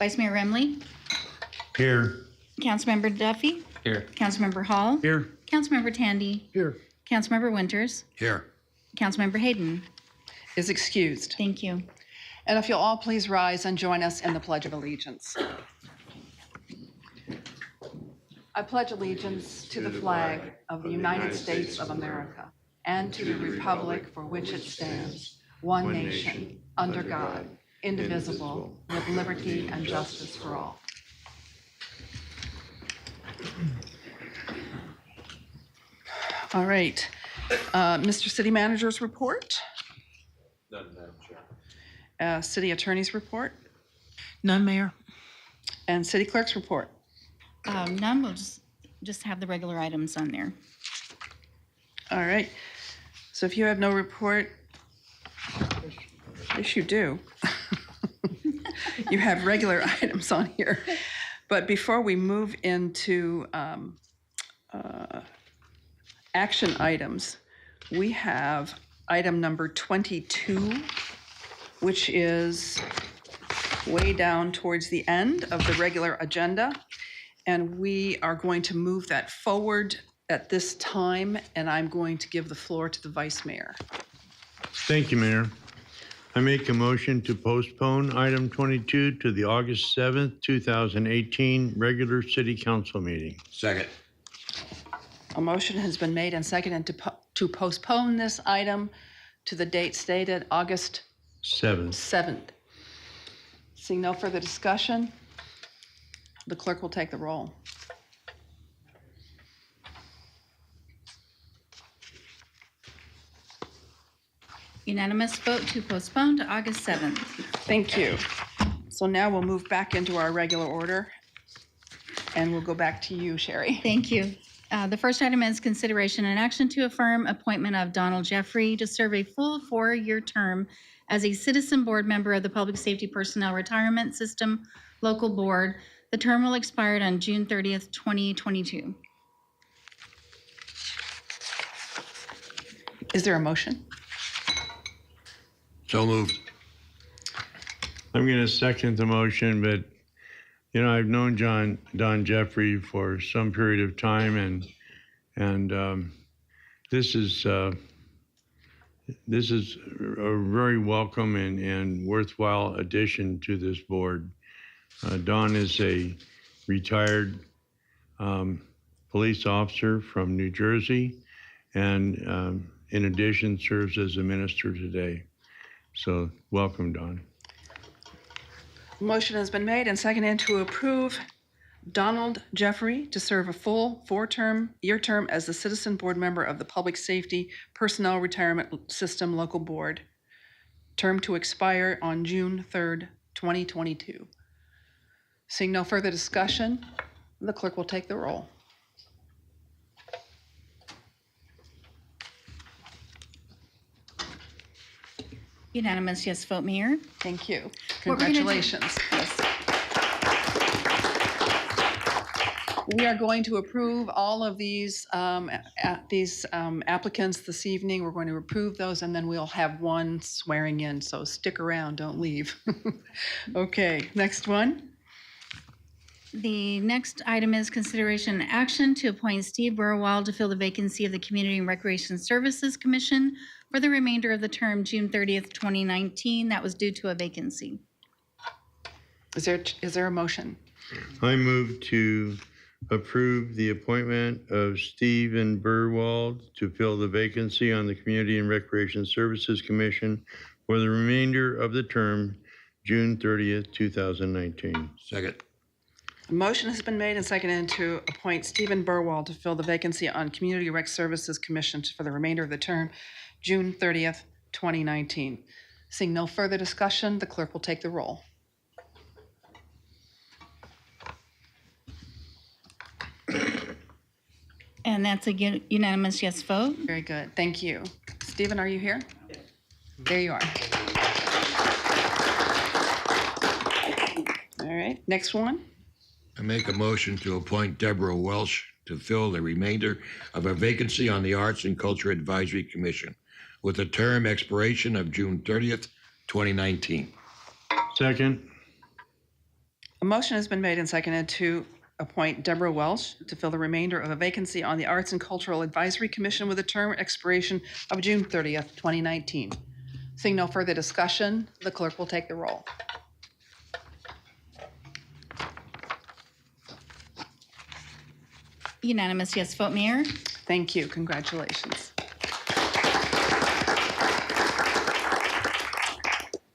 Vice Mayor Remley, Here. Councilmember Duffy, Here. Councilmember Hall, Here. Councilmember Tandy, Here. Councilmember Winters, Here. Councilmember Hayden. Is excused. Thank you. And if you'll all please rise and join us in the Pledge of Allegiance. I pledge allegiance to the flag of the United States of America and to the republic for which it stands, one nation, under God, indivisible, with liberty and justice for all. All right. Mr. City Manager's report. None, Madam Chair. City Attorney's report. None, Mayor. And City Clerk's report. None, we'll just have the regular items on there. All right. So if you have no report, yes, you do. You have regular items on here. But before we move into action items, we have item number 22, which is way down towards the end of the regular agenda. And we are going to move that forward at this time, and I'm going to give the floor to the Vice Mayor. Thank you, Mayor. I make a motion to postpone item 22 to the August 7th, 2018 regular City Council meeting. Second. A motion has been made and seconded to postpone this item to the date stated, August 7th. 7th. Seeing no further discussion, the clerk will take the roll. Unanimous vote to postpone to August 7th. Thank you. So now we'll move back into our regular order, and we'll go back to you, Sherry. Thank you. The first item is consideration and action to affirm appointment of Donald Jeffrey to serve a full 4-year term as a citizen board member of the Public Safety Personnel Retirement System Local Board. The term will expire on June 30th, 2022. Is there a motion? So moved. I'm going to second the motion, but you know, I've known Don Jeffrey for some period of time, and this is a very welcome and worthwhile addition to this board. Don is a retired police officer from New Jersey, and in addition, serves as a minister today. So, welcome, Don. Motion has been made and seconded to approve Donald Jeffrey to serve a full 4-year term as the citizen board member of the Public Safety Personnel Retirement System Local Board. Term to expire on June 3rd, 2022. Seeing no further discussion, the clerk will take the roll. Unanimous yes vote, Mayor. Thank you. What we're gonna do- Congratulations. We are going to approve all of these applicants this evening. We're going to approve those, and then we'll have one swearing in. So stick around, don't leave. Okay, next one. The next item is consideration and action to appoint Steve Burwell to fill the vacancy of the Community and Recreation Services Commission for the remainder of the term, June 30th, 2019. That was due to a vacancy. Is there a motion? I move to approve the appointment of Stephen Burwald to fill the vacancy on the Community and Recreation Services Commission for the remainder of the term, June 30th, 2019. Second. A motion has been made and seconded to appoint Stephen Burwald to fill the vacancy on Community Rec Services Commission for the remainder of the term, June 30th, 2019. Seeing no further discussion, the clerk will take the roll. And that's a unanimous yes vote. Very good. Thank you. Stephen, are you here? There you are. All right, next one. I make a motion to appoint Deborah Welsh to fill the remainder of a vacancy on the Arts and Culture Advisory Commission with a term expiration of June 30th, 2019. Second. A motion has been made and seconded to appoint Deborah Welsh to fill the remainder of a vacancy on the Arts and Cultural Advisory Commission with a term expiration of June 30th, 2019. Seeing no further discussion, the clerk will take the roll. Unanimous yes vote, Mayor. Thank you. Congratulations.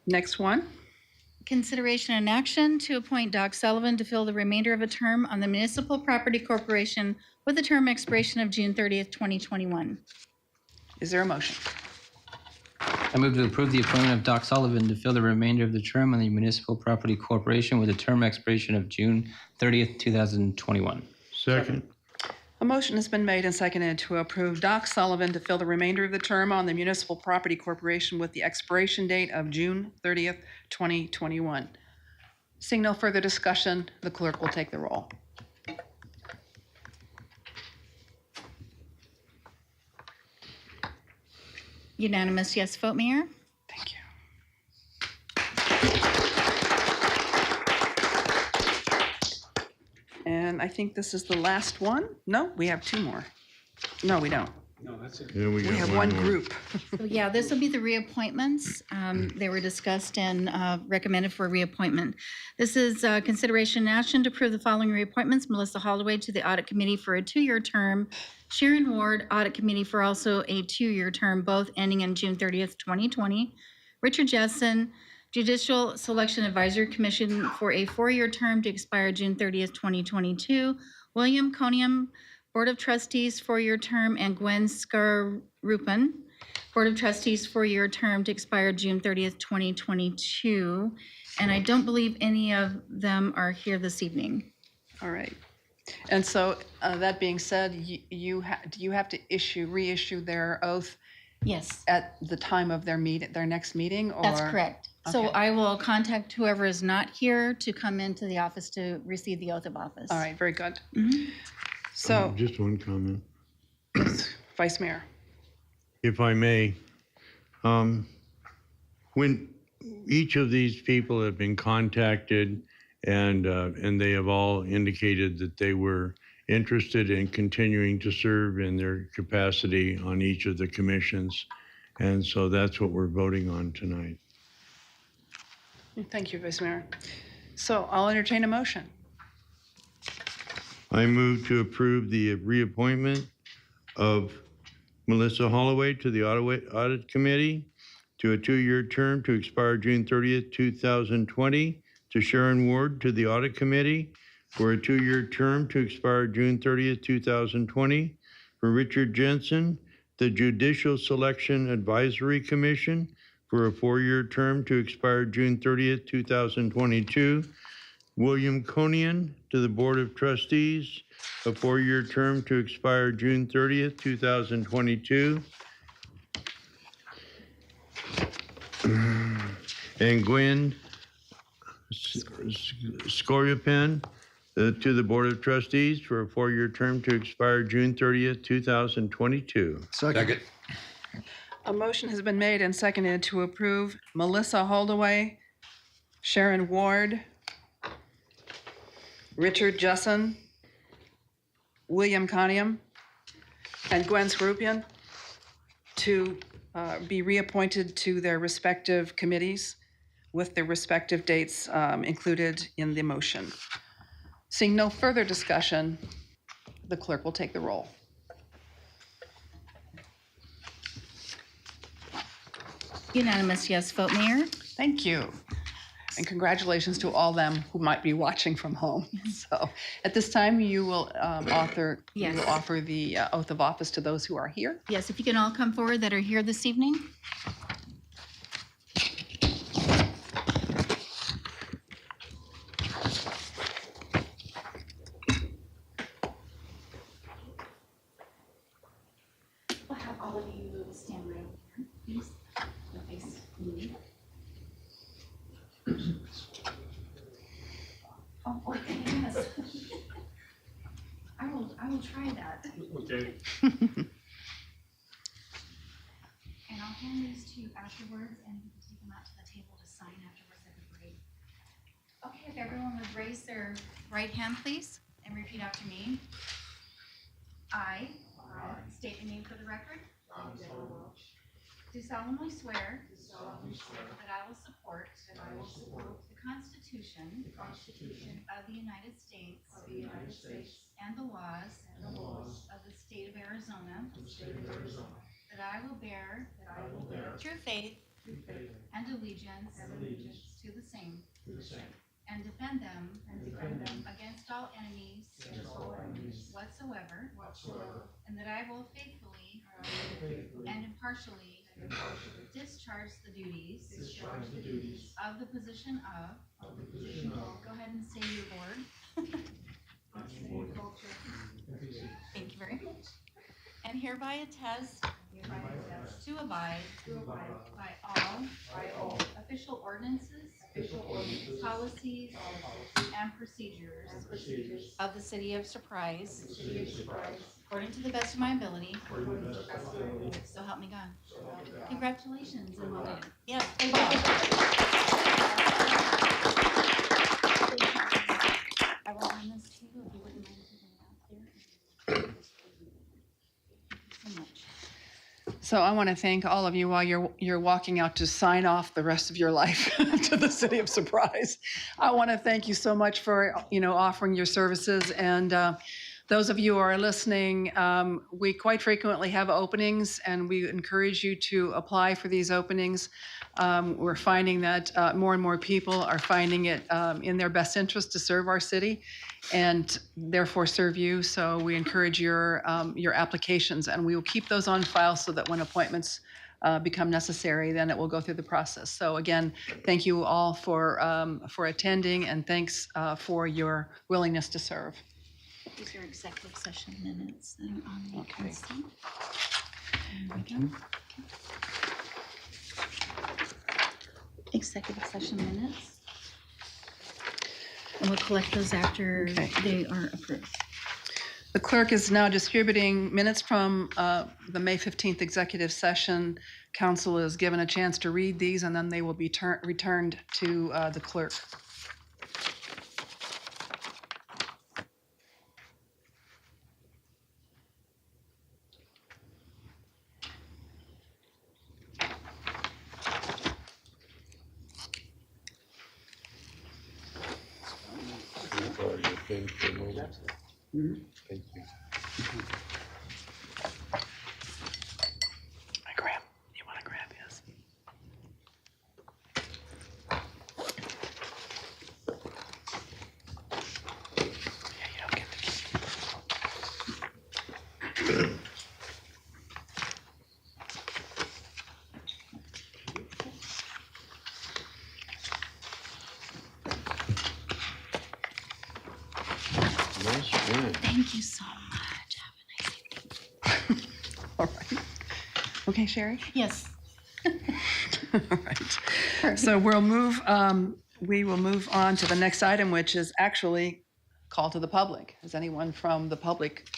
Next one. Consideration and action to appoint Doc Sullivan to fill the remainder of a term on the Municipal Property Corporation with a term expiration of June 30th, 2021. Is there a motion? I move to approve the appointment of Doc Sullivan to fill the remainder of the term on the Municipal Property Corporation with a term expiration of June 30th, 2021. Second. A motion has been made and seconded to approve Doc Sullivan to fill the remainder of the term on the Municipal Property Corporation with the expiration date of June 30th, 2021. Seeing no further discussion, the clerk will take the roll. Unanimous yes vote, Mayor. Thank you. And I think this is the last one. No, we have two more. No, we don't. Then we We got have one more. group. So yeah, this will be the reappointments. They were discussed and recommended for reappointment. This is consideration and action to approve the following reappointments. Melissa Holloway to the Audit Committee for a 2-year term. Sharon Ward, Audit Committee for also a 2-year term, both ending in June 30th, 2020. Richard Jessen, Judicial Selection Advisory Commission for a 4-year term to expire June 30th, 2022. William Coniam, Board of Trustees, 4-year term, and Gwen Skarupen, Board of Trustees, 4-year term to expire June 30th, 2022. And I don't believe any of them are here this evening. All right. And so that being said, do you have to reissue their oath Yes, at the time of their next meeting? Or? that's correct. So Okay. I will contact whoever is not here to come into the office to receive the oath of office. All right, very good. Mhm. So, Just one comment. Vice Mayor. If I may, when each of these people have been contacted and they have all indicated that they were interested in continuing to serve in their capacity on each of the commissions. And so that's what we're voting on tonight. Thank you, Vice Mayor. So I'll entertain a motion. I move to approve the reappointment of Melissa Holloway to the Audit Committee to a 2-year term to expire June 30th, 2020, to Sharon Ward to the Audit Committee for a 2-year term to expire June 30th, 2020, for Richard Jensen, the Judicial Selection Advisory Commission for a 4-year term to expire June 30th, 2022, William Conian to the Board of Trustees, a 4-year term to expire June 30th, 2022. And Gwen Skoriapen to the Board of Trustees for a 4-year term to expire June 30th, 2022. Second. A motion has been made and seconded to approve Melissa Holdaway, Sharon Ward, Richard Jessen, William Coniam, and Gwen Skarupian to be reappointed to their respective committees with their respective dates included in the motion. Seeing no further discussion, the clerk will take the roll. Unanimous yes vote, Mayor. Thank you. And congratulations to all them who might be watching from home. So at this time, you will offer the oath of office to those who are here. Yes, if you can all come forward that are here this evening. We'll have all of you stand right here, please. Face me. Oh, okay, yes. I will try that. Okay. And I'll hand these to you afterwards, and you can take them out to the table to sign afterwards at the break. Okay, if everyone would raise raise their right hand, please, and repeat after me. I state your name for the record. Do solemnly swear that I will support the Constitution of the United States and the laws of the state of Arizona, that I will bear true faith and allegiance to the same, and defend them against all enemies whatsoever, and that I will faithfully and impartially discharge the duties of the position of, go ahead and say your board. Thank you very much. And hereby attest to abide by all official ordinances, policies, and procedures of the city of Surprise, according to the best of my ability. So help me God. Congratulations and well done. Yes, they will. I will hand this to you if you wouldn't mind putting it out there. Thank you so much. So I want to thank all of you while you're walking out to sign off the rest of your life to the City of Surprise. I want to thank you so much for offering your services, and those of you who are listening, we quite frequently have openings, and we encourage you to apply for these openings. We're finding that more and more people are finding it in their best interest to serve our city, and therefore serve you. So we encourage your applications, and we will keep those on file so that when appointments become necessary, then it will go through the process. So again, thank you all for attending, and thanks for your willingness to serve. These are executive session minutes that are on the consent. There we go. Executive session minutes. And we'll collect those after they are approved. The clerk is now distributing minutes from the May 15th executive session. Council is given a chance to read these, and then they will be returned to the clerk. Thank you. You want to grab his? Yeah, you don't get to keep. Nice one. Thank you so much. Have a nice evening. All right. Okay, Sherry? Yes. All right. So we will move on to the next item, which is actually call to the public. Has anyone from the public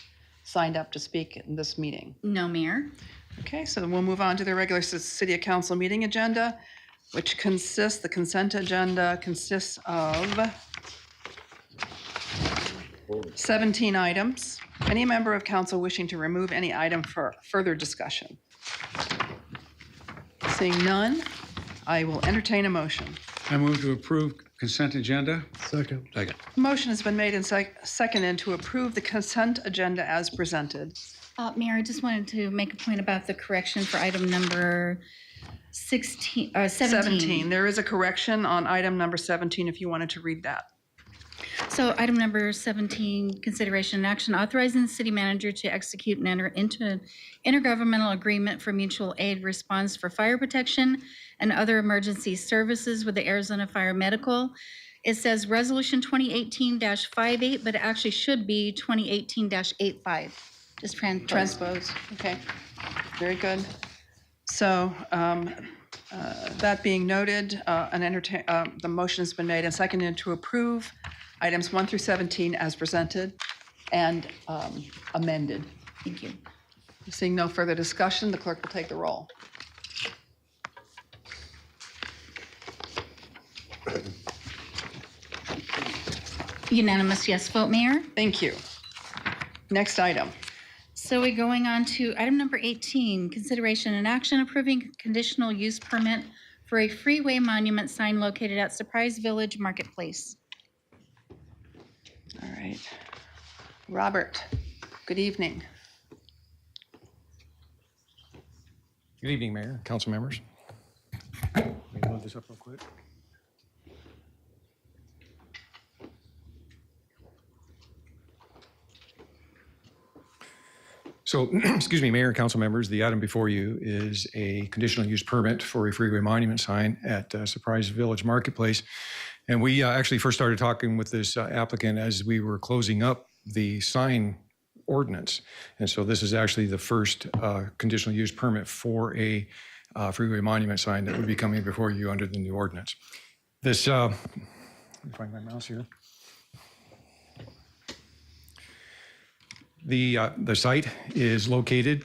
signed up to speak in this meeting? No, Mayor. Okay, so then we'll move on to the regular city council meeting agenda, which the consent agenda consists of 17 items. Any member of council wishing to remove any item for further discussion? Seeing none, I will entertain a motion. I move to approve consent agenda. Second. A motion has been made and seconded to approve the consent agenda as presented. Mayor, I just wanted to make a point about the correction for item number 17. 17. There is a correction on item number 17 if you wanted to read that. So item number 17, consideration and action authorizing the city manager to execute and enter into an intergovernmental agreement for mutual aid response for fire protection and other emergency services with the Arizona Fire Medical. It says resolution 2018-58, but it actually should be 2018-85. Just Transpose. Okay. Very good. So that being noted, the motion has been made and seconded to approve items 1 through 17 as presented and amended. Thank you. Seeing no further discussion, the clerk will take the roll. Unanimous yes vote, Mayor. Thank you. Next item. So we're going on to item number 18, consideration and action approving conditional use permit for a freeway monument sign located at Surprise Village Marketplace. All right. Robert, good evening. Good evening, Mayor, council members. Let me load this up real quick. So, excuse me, Mayor and council members, the item before you is a conditional use permit for a freeway monument sign at Surprise Village Marketplace. And we actually first started talking with this applicant as we were closing up the sign ordinance. And so this is actually the first conditional use permit for a freeway monument sign that would be coming before you under the new ordinance. This, let me find my mouse here. The site is located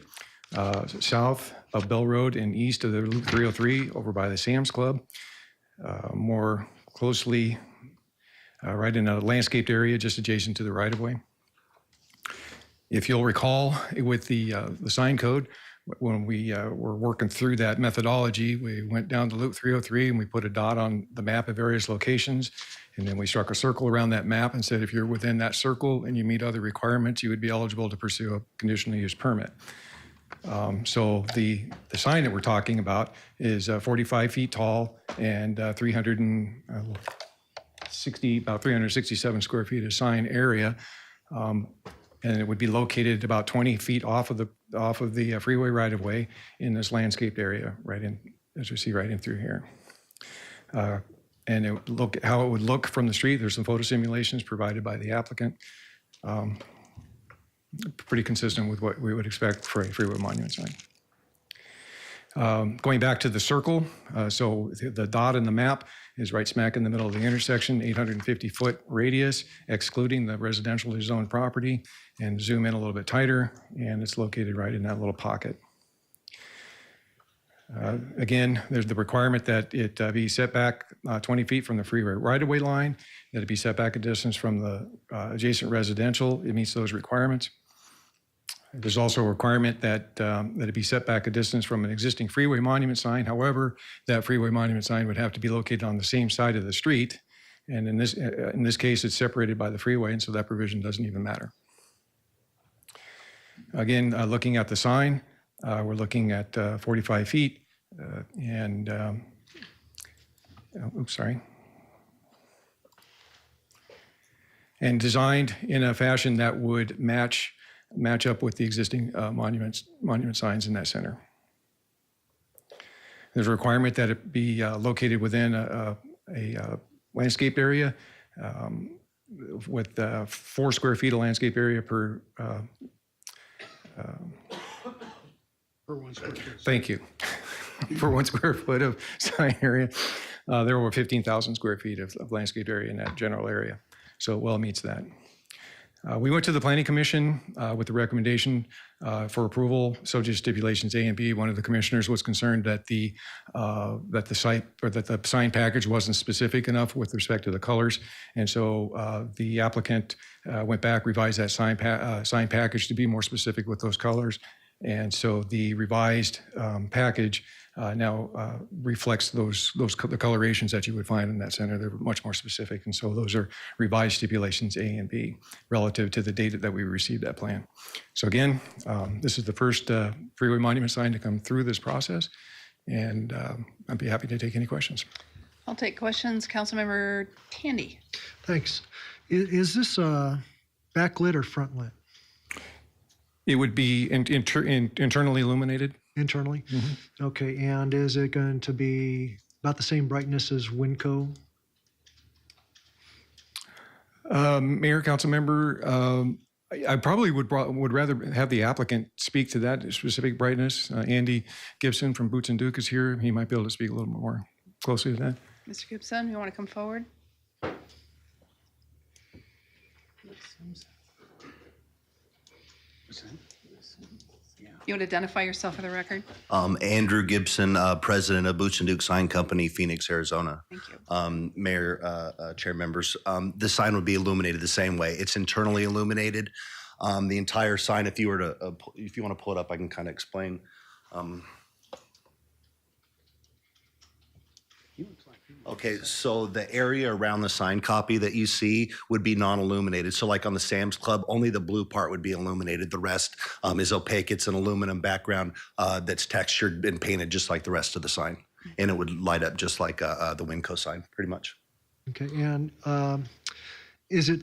south of Bell Road and east of the Loop 303 over by the Sam's Club. More closely right in a landscaped area just adjacent to the right-of-way. If you'll recall, with the sign code, when we were working through that methodology, we went down to Loop 303 and we put a dot on the map of various locations. And then we struck a circle around that map and said, if you're within that circle and you meet other requirements, you would be eligible to pursue a conditional use permit. So the sign that we're talking about is 45 feet tall and about 367 square feet of sign area. And it would be located about 20 feet off of the freeway right of way in this landscaped area, right in, as you see right in through here. And it would how it would look from the street. There's some photo simulations provided by the applicant. Pretty consistent with what we would expect for a freeway monument sign. Going back to the circle, so the dot in the map is right smack in the middle of the intersection, 850-foot radius, excluding the residential zone property, and zoom in a little bit tighter, and it's located right in that little pocket. Again, there's the requirement that it be set back 20 feet from the freeway right-of-way line, that it be set back a distance from the adjacent residential. It meets those requirements. There's also a requirement that it be set back a distance from an existing freeway monument sign. However, that freeway monument sign would have to be located on the same side of the street. And in this case, it's separated by the freeway, and so that provision doesn't even matter. Again, looking at the sign, we're looking at 45 feet and designed in a fashion that would match up with the existing monument signs in that center. There's a requirement that it be located within a landscape area with 4 square feet of landscape area per 1 square foot. Thank you. For 1 square foot of sign area. There are over 15,000 square feet of landscape area in that general area. So it well meets that. We went to the Planning Commission with the recommendation for approval, subject to stipulations A and B. One of the commissioners was concerned that the site or that the sign package wasn't specific enough with respect to the colors, and so the applicant went back, revised that sign package to be more specific with those colors, and so the revised package now reflects the colorations that you would find in that center. They're much more specific, and so those are revised stipulations A and B relative to the date that we received that plan. So again, this is the first freeway monument sign to come through this process, and I'd be happy to take any questions. I'll take questions. Councilmember Tandy. Thanks. Is this backlit or front lit? It would be internally illuminated. Internally? Mm-hmm. Okay, and is it going to be about the same brightness as Winco? Mayor, council member, I probably would rather have the applicant speak to that specific brightness. Andy Gibson from Boots and Duke is here. He might be able to speak a little more closely to that. Mr. Gibson, you want to come forward? You want to identify yourself for the record? Andrew Gibson, president of Boots and Duke Sign Company, Phoenix, Arizona. Thank you. Mayor, chair members, the sign would be illuminated the same way. It's internally illuminated. The entire sign, if you were to, if you want to pull it up, I can kind of explain. Okay, so the area around the sign copy that you see would be non-illuminated. So like on the Sam's Club, only the blue part would be illuminated. The rest is opaque. It's an aluminum background that's textured and painted just like the rest of the sign. And it would light up just like the Winco sign, pretty much. Okay, and is it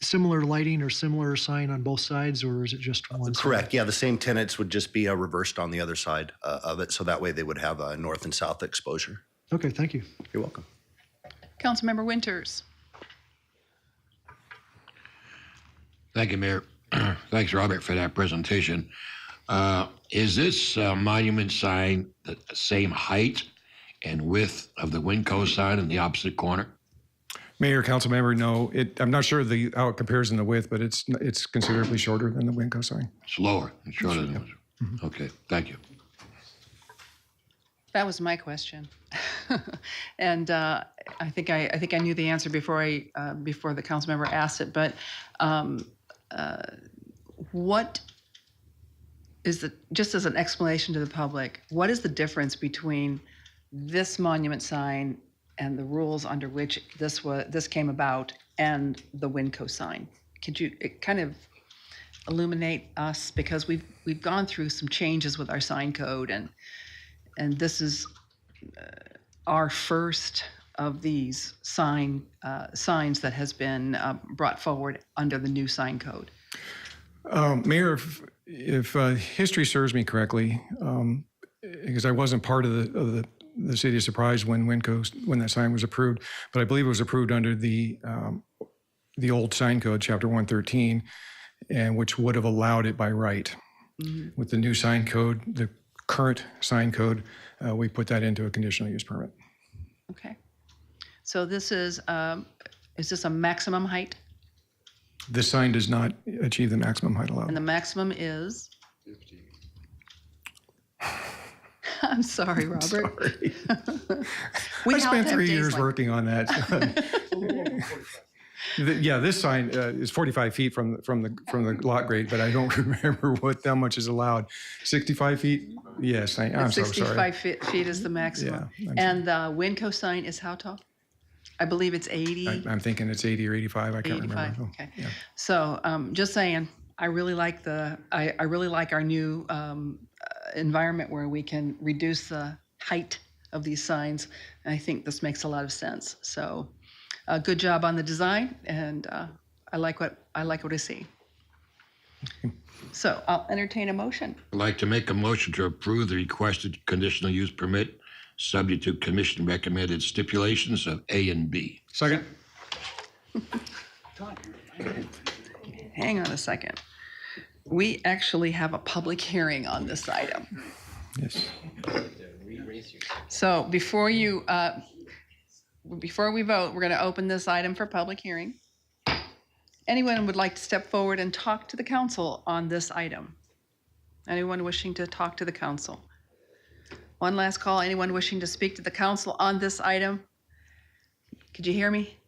similar lighting or similar sign on both sides, or is it just one side? Correct, yeah, the same tenants would just be reversed on the other side of it. So that way they would have north and south exposure. Okay, thank you. You're welcome. Councilmember Winters. Thank you, Mayor. Thanks, Robert, for that presentation. Is this monument sign the same height and width of the Winco sign in the opposite corner? Mayor, council member, no, I'm not sure how it compares in the width, but it's considerably shorter than the Winco sign. It's lower and shorter than this. Okay, thank you. That was my question. And I think I knew the answer before the council member asked it, but what is just as an explanation to the public, what is the difference between this monument sign and the rules under which this came about and the Winco sign? Could you kind of illuminate us, because we've gone through some changes with our sign code, and this is our first of these signs that has been brought forward under the new sign code. Mayor, if history serves me correctly, because I wasn't part of the City of Surprise when that sign was approved, but I believe it was approved under the old sign code, Chapter 113, and which would have allowed it by right. Mm-hmm. With the new sign code, the current sign code, we put that into a conditional use permit. Okay. So this is this a maximum height? This sign does not achieve the maximum height allowed. And the maximum is? 50. I'm sorry, Robert. Sorry. We I all spent have 3 days years like- working on that. Yeah, this sign is 45 feet from the lot grade, but I don't remember how much is allowed. 65 feet? Yes, I'm so sorry. 65 feet is the maximum. Yeah, And the Winco sign is how tall? I believe it's 80. I'm thinking it's 80 or 85. I can't 85. remember. Okay. Yeah. So just saying, I really like I really like our new environment where we can reduce the height of these signs. And I think this makes a lot of sense. So good job on the design, and I like what I see. So I'll entertain a motion. I'd like to make a motion to approve the requested conditional use permit, subject to commission recommended stipulations of A and B. Second. Hang on a second. We actually have a public hearing on this item. Yes. So before we vote, we're going to open this item for public hearing. Anyone would like to step forward and talk to the council on this item? Anyone wishing to talk to the council? One last call. Anyone wishing to speak to the council on this item? Could you hear me?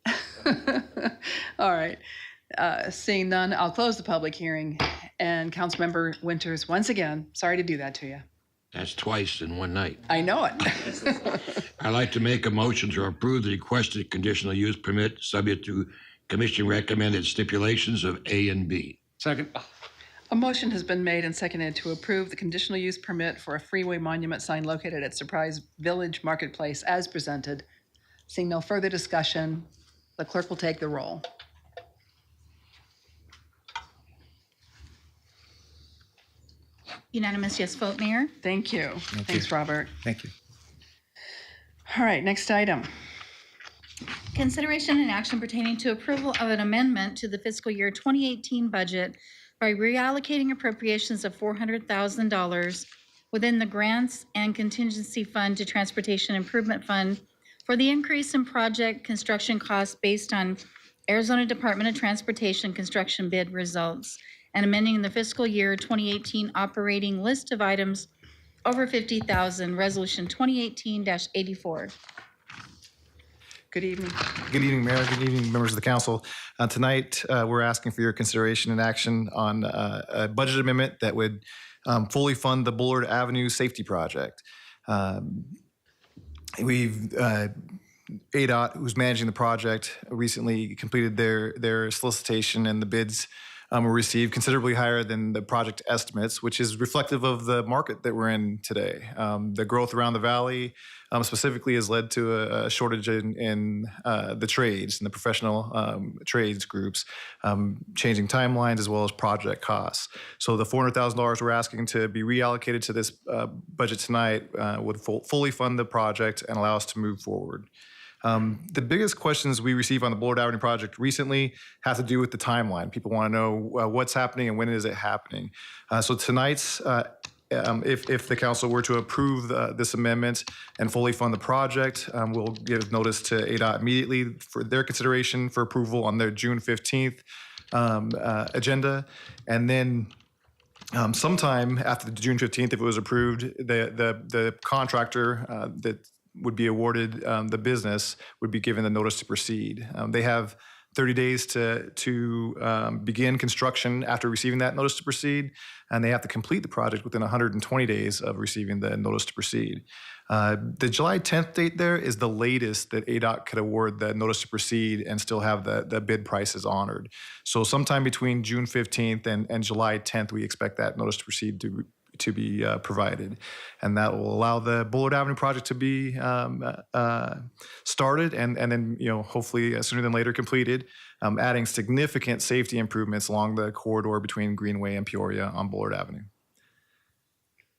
All right. Seeing none, I'll close the public hearing. And Councilmember Winters, once again, sorry to do that to you. That's twice in one night. I know it. I'd like to make a motion to approve the requested conditional use permit, subject to commission recommended stipulations of A and B. Second. A motion has been made and seconded to approve the conditional use permit for a freeway monument sign located at Surprise Village Marketplace as presented. Seeing no further discussion, the clerk will take the roll. Unanimous yes vote, Mayor. Thank you. Thanks, Robert. Thank you. All right, next item. Consideration and action pertaining to approval of an amendment to the fiscal year 2018 budget by reallocating appropriations of $400,000 within the Grants and Contingency Fund to Transportation Improvement Fund for the increase in project construction costs based on Arizona Department of Transportation construction bid results, and amending the fiscal year 2018 operating list of items over 50,000, Resolution 2018-84. Good evening. Good evening, Mayor. Good evening, members of the council. Tonight, we're asking for your consideration and action on a budget amendment that would fully fund the Bullard Avenue Safety Project. ADOT, who's managing the project, recently completed their solicitation, and the bids were received considerably higher than the project estimates, which is reflective of the market that we're in today. The growth around the valley specifically has led to a shortage in the trades and the professional trades groups, changing timelines as well as project costs. So the $400,000 we're asking to be reallocated to this budget tonight would fully fund the project and allow us to move forward. The biggest questions we receive on the Bullard Avenue project recently have to do with the timeline. People want to know what's happening and when is it happening. So tonight's, if the council were to approve this amendment and fully fund the project, we'll give notice to ADOT immediately for their consideration for approval on their June 15th agenda. And then sometime after the June 15th, if it was approved, the contractor that would be awarded the business would be given the notice to proceed. They have 30 days to begin construction after receiving that notice to proceed, and they have to complete the project within 120 days of receiving the notice to proceed. The July 10th date there is the latest that ADOT could award the notice to proceed and still have the bid prices honored. So sometime between June 15th and July 10th, we expect that notice to proceed to be provided, and that will allow the Bullard Avenue project to be started and then hopefully sooner than later completed, adding significant safety improvements along the corridor between Greenway and Peoria on Bullard Avenue.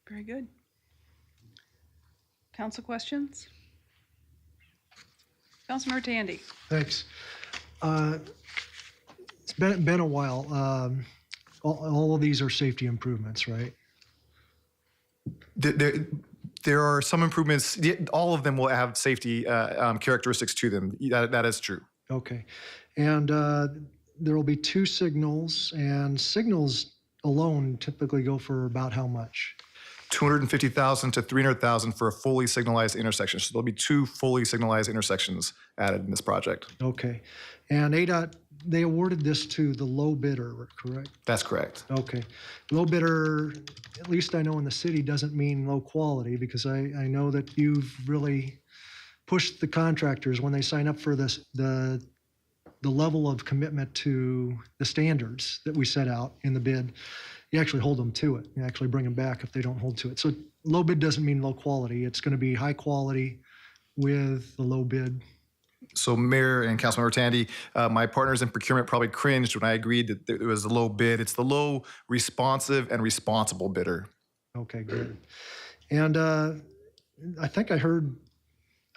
Very good. Council questions? Councilmember Tandy. Thanks. It's been a while. All of these are safety improvements, right? There are some improvements. All of them will have safety characteristics to them. That is true. Okay. And there will be 2 signals, and signals alone typically go for about how much? $250,000 to $300,000 for a fully signalized intersection. So there'll be 2 fully signalized intersections added in this project. Okay. And ADOT, they awarded this to the low bidder, correct? That's correct. Okay. Low bidder, at least I know in the city, doesn't mean low quality, because I know that you've really pushed the contractors when they sign up for this, the level of commitment to the standards that we set out in the bid. You actually hold them to it. You actually bring them back if they don't hold to it. So low bid doesn't mean low quality. It's going to be high quality with the low bid. So Mayor and Councilmember Tandy, my partners in procurement probably cringed when I agreed that it was a low bid. It's the low responsive and responsible bidder. Okay, good. And I think I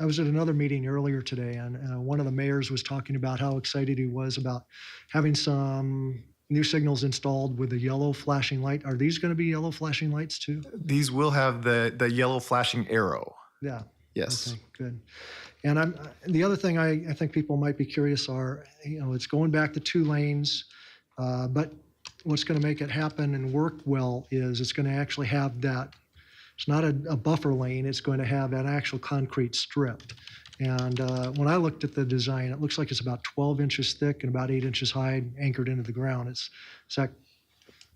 was at another meeting earlier today, and one of the mayors was talking about how excited he was about having some new signals installed with the yellow flashing light. Are these going to be yellow flashing lights too? These will have the yellow flashing arrow. Yeah. Yes. Okay, good. And the other thing I think people might be curious are, it's going back to 2 lanes, but what's going to make it happen and work well is it's going to actually have that. It's not a buffer lane. It's going to have an actual concrete strip. And when I looked at the design, it looks like it's about 12 inches thick and about 8 inches high, anchored into the ground. Does that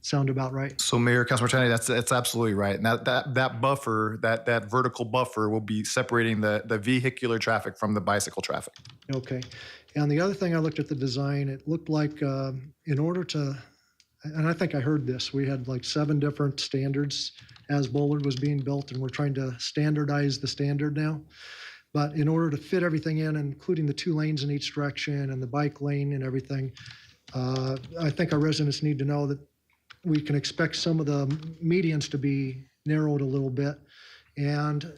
sound about right? So Mayor, Councilmember Tandy, that's absolutely right. And that buffer, that vertical buffer will be separating the vehicular traffic from the bicycle traffic. Okay. And the other thing, I looked at the design, it looked like in order to, and I think I heard this, we had like 7 different standards as Bullard was being built, and we're trying to standardize the standard now. But in order to fit everything in, including the 2 lanes in each direction and the bike lane and everything, I think our residents need to know that we can expect some of the medians to be narrowed a little bit. And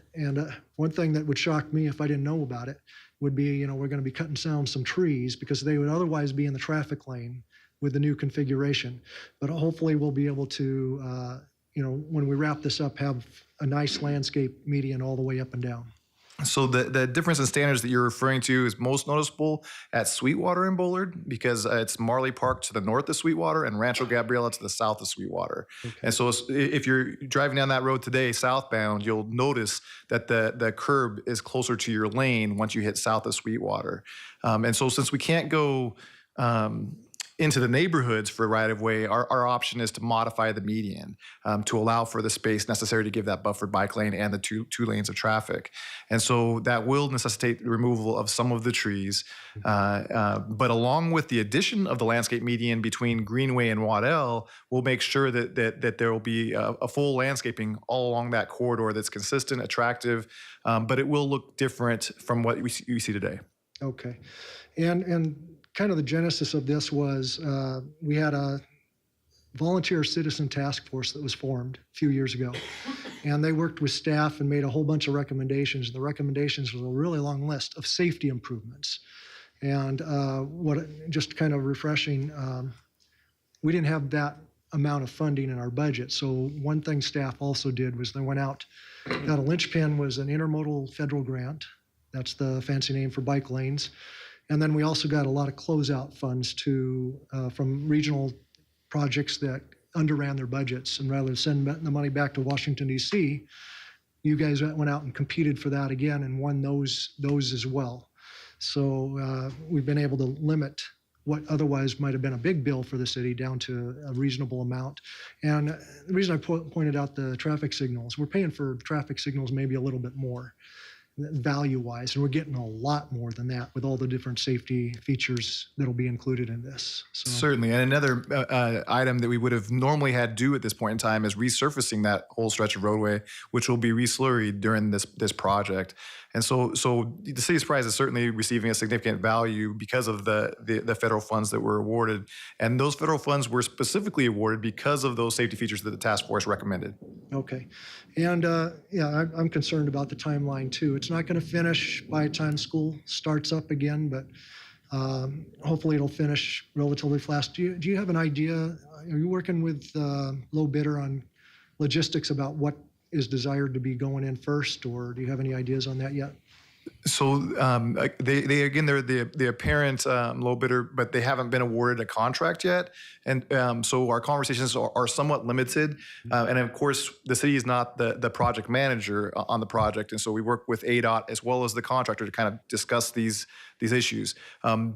one thing that would shock me if I didn't know about it would be, we're going to be cutting down some trees because they would otherwise be in the traffic lane with the new configuration. But hopefully we'll be able to, when we wrap this up, have a nice landscape median all the way up and down. So the difference in standards that you're referring to is most noticeable at Sweetwater and Bullard because it's Marley Park to the north of Sweetwater and Rancho Gabriela to the south of Sweetwater. And so if you're driving down that road today southbound, you'll notice that the curb is closer to your lane once you hit south of Sweetwater. And so since we can't go into the neighborhoods for right of way, our option is to modify the median to allow for the space necessary to give that buffered bike lane and the two lanes of traffic. And so that will necessitate the removal of some of the trees. But along with the addition of the landscape median between Greenway and Waddell, we'll make sure that there will be a full landscaping all along that corridor that's consistent, attractive, but it will look different from what we see today. Okay. And kind of the genesis of this was we had a volunteer citizen task force that was formed a few years ago. And they worked with staff and made a whole bunch of recommendations. The recommendations was a really long list of safety improvements. And just kind of refreshing, we didn't have that amount of funding in our budget. So one thing staff also did was they went out, got a linchpin was an intermodal federal grant. That's the fancy name for bike lanes. And then we also got a lot of closeout funds from regional projects that underran their budgets. And rather than send the money back to Washington, D.C., you guys went out and competed for that again and won those as well. So we've been able to limit what otherwise might have been a big bill for the city down to a reasonable amount. And the reason I pointed out the traffic signals, we're paying for traffic signals maybe a little bit more value-wise, and we're getting a lot more than that with all the different safety features that'll be included in this. So. Certainly, and another item that we would have normally had due at this point in time is resurfacing that whole stretch of roadway, which will be reslurried during this project. And so the City of Surprise is certainly receiving a significant value because of the federal funds that were awarded. And those federal funds were specifically awarded because of those safety features that the task force recommended. Okay. And I'm concerned about the timeline too. It's not going to finish by the time school starts up again, but hopefully it'll finish relatively fast. Do you have an idea? Are you working with low bidder on logistics about what is desired to be going in first, or do you have any ideas on that yet? So they again, they're the apparent low bidder, but they haven't been awarded a contract yet. And so our conversations are somewhat limited. And of course, the city is not the project manager on the project. And so we work with ADOT as well as the contractor to kind of discuss these issues.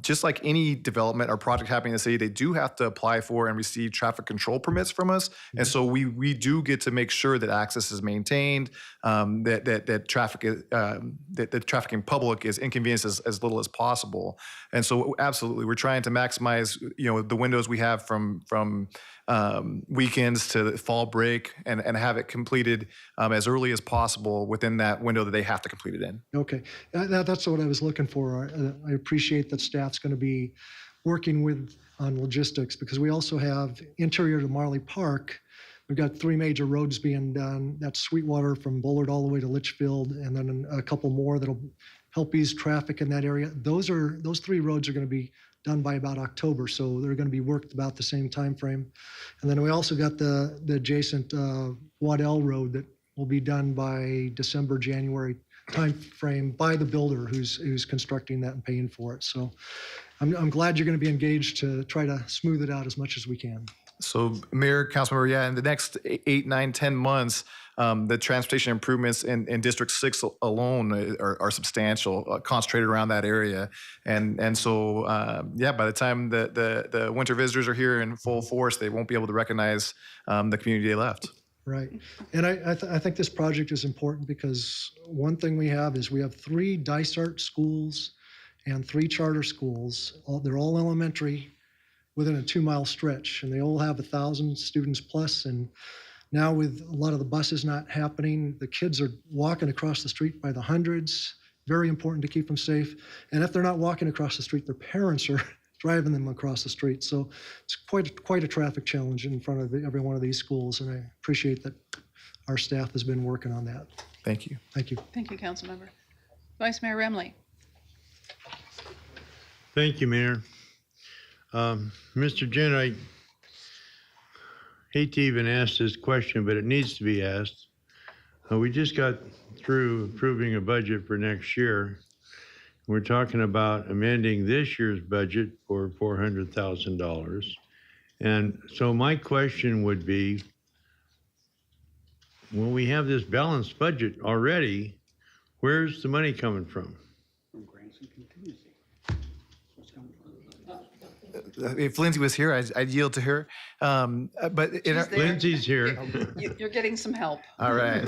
Just like any development or project happening in the city, they do have to apply for and receive traffic control permits from us. And so we do get to make sure that access is maintained, that traffic is, that the trafficking public is inconvenienced as little as possible. And so absolutely, we're trying to maximize the windows we have from weekends to fall break and have it completed as early as possible within that window that they have to complete it in. Okay, that's what I was looking for. I appreciate that staff's going to be working on logistics, because we also have interior to Marley Park. We've got 3 major roads being done. That's Sweetwater from Bullard all the way to Litchfield, and then a couple more that'll help ease traffic in that area. Those 3 roads are going to be done by about October, so they're going to be worked about the same time frame. And then we also got the adjacent Waddell Road that will be done by December, January time frame by the builder who's constructing that and paying for it. So I'm glad you're going to be engaged to try to smooth it out as much as we can. So Mayor, Councilmember, in the next 8, 9, 10 months, the transportation improvements in District 6 alone are substantial, concentrated around that area. And so, by the time the winter visitors are here in full force, they won't be able to recognize the community they left. Right. And I think this project is important because one thing we have 3 Dysart schools and 3 charter schools. They're all elementary within a 2-mile stretch, and they all have 1,000 students plus. And now with a lot of the buses not happening, the kids are walking across the street by the hundreds. Very important to keep them safe. And if they're not walking across the street, their parents are driving them across the street. So it's quite a traffic challenge in front of every one of these schools, and I appreciate that our staff has been working on that. Thank you. Thank you. Thank you, Councilmember. Vice Mayor Remley. Thank you, Mayor. Mr. Gent, I hate to even ask this question, but it needs to be asked. We just got through approving a budget for next year. We're talking about amending this year's budget for $400,000. And so my question would be, when we have this balanced budget already, where's the money coming from? From grants and contingency. What's coming from? If Lindsay was here, I'd yield to her. But in our, She's there. Lindsay's here. You're getting some help. all right.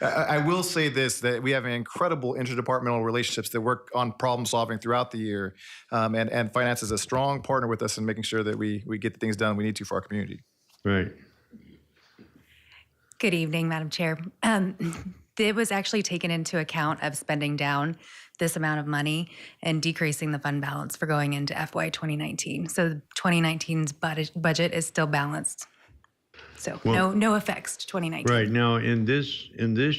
I will say this, that we have incredible interdepartmental relationships that work on problem solving throughout the year. And finance is a strong partner with us in making sure that we get the things done we need to for our community. Right. Good evening, Madam Chair. It was actually taken into account of spending down this amount of money and decreasing the fund balance for going into FY 2019. So 2019's budget is still balanced. So no effects to 2019. Right. Now, in this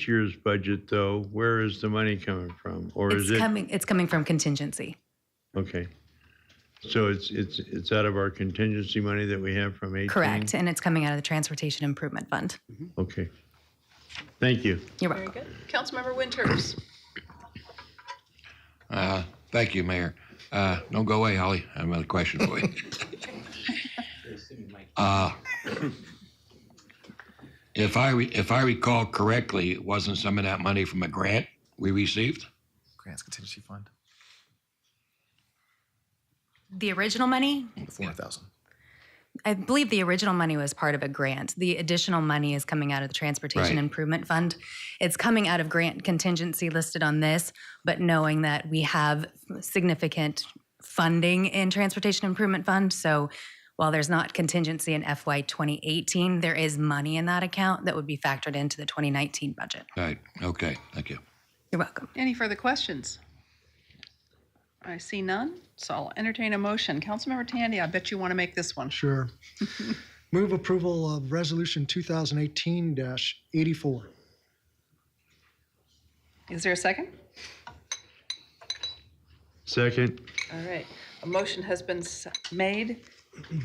year's budget, though, where is the money coming from? Or is it? It's coming from contingency. Okay. So it's out of our contingency money that we have from 18? Correct. And it's coming out of the Transportation Improvement Fund. Okay. Thank you. You're Very welcome. good. Councilmember Winters. Thank you, Mayor. Don't go away, Holly. I have another question for you. If I recall correctly, wasn't some of that money from a grant we received? Grants Contingency Fund, The original money, $400,000. I believe the original money was part of a grant. The additional money is coming out of the Transportation Right. Improvement Fund. It's coming out of grant contingency listed on this, but knowing that we have significant funding in Transportation Improvement Fund. So while there's not contingency in FY 2018, there is money in that account that would be factored into the 2019 budget. Right. Okay. Thank you. You're welcome. Any further questions? I see none, so I'll entertain a motion. Councilmember Tandy, I bet you want to make this one. Sure. Move approval of Resolution 2018-84. Is there a second? Second. All right. A motion has been made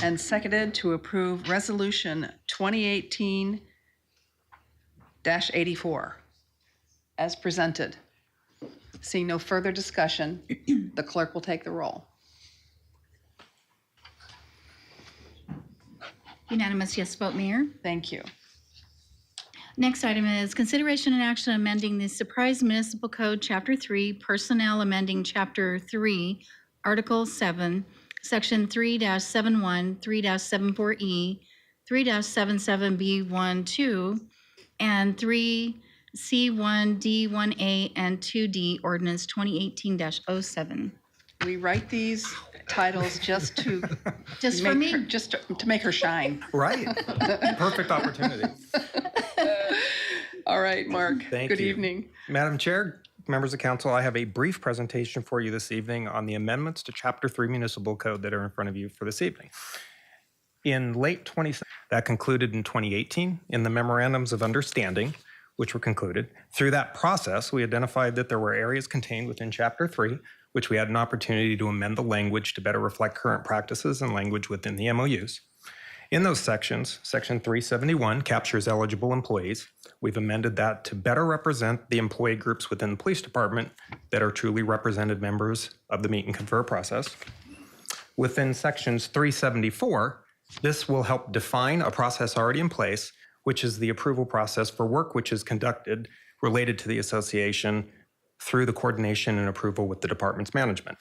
and seconded to approve Resolution 2018-84 as presented. Seeing no further discussion, the clerk will take the roll. Unanimous yes vote, Mayor. Thank you. Next item is consideration and action amending the Surprise Municipal Code, Chapter 3, Personnel amending Chapter 3, Article 7, Section 3-71, 3-74E, 3-77B12, and 3C1D1A and 2D Ordinance 2018-07. We write these titles just to Just for me. just to make her shine. Right. Perfect opportunity. All right, Mark. Thank Good you. evening. Madam Chair, members of council, I have a brief presentation for you this evening on the amendments to Chapter 3 Municipal Code that are in front of you for this evening. In late 2017, that concluded in 2018 in the memorandums of understanding, which were concluded. Through that process, we identified that there were areas contained within Chapter 3, which we had an opportunity to amend the language to better reflect current practices and language within the MOUs. In those sections, Section 371 captures eligible employees. We've amended that to better represent the employee groups within the police department that are truly represented members of the meet and confer process. Within Sections 374, this will help define a process already in place, which is the approval process for work which is conducted related to the association through the coordination and approval with the department's management.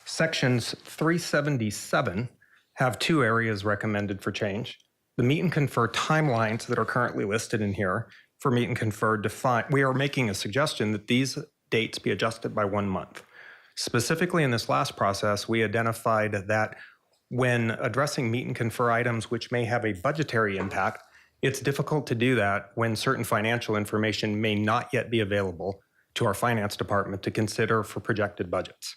Sections 377 have two areas recommended for change. The meet and confer timelines that are currently listed in here for meet and confer we are making a suggestion that these dates be adjusted by 1 month. Specifically in this last process, we identified that when addressing meet and confer items which may have a budgetary impact, it's difficult to do that when certain financial information may not yet be available to our finance department to consider for projected budgets.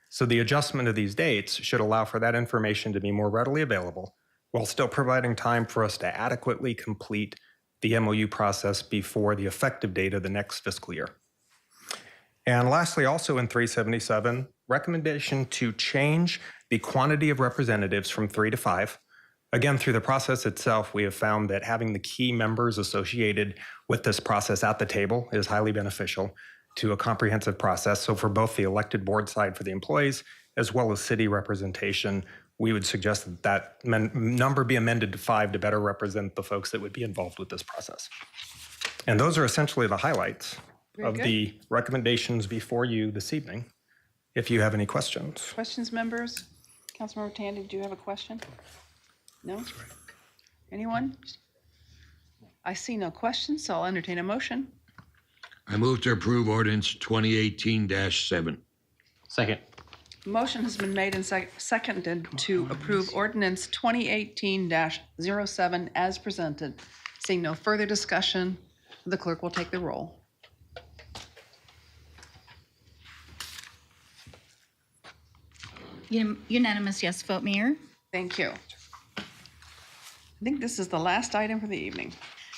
So the adjustment of these dates should allow for that information to be more readily available while still providing time for us to adequately complete the MOU process before the effective date of the next fiscal year. And lastly, also in 377, recommendation to change the quantity of representatives from 3 to 5. Again, through the process itself, we have found that having the key members associated with this process at the table is highly beneficial to a comprehensive process. So for both the elected board side for the employees, as well as city representation, we would suggest that number be amended to 5 to better represent the folks that would be involved with this process. And those are essentially the highlights Very of good. the recommendations before you this evening. If you have any questions. Questions, members? Councilmember Tandy, do you have a question? No? Anyone? I see no questions, so I'll entertain a motion. I move to approve ordinance 2018-7. Second. Motion has been made and seconded to approve ordinance 2018-07 as presented. Seeing no further discussion, the clerk will take the roll. Unanimous yes vote, Mayor. Thank you. I think this is the last item for the evening.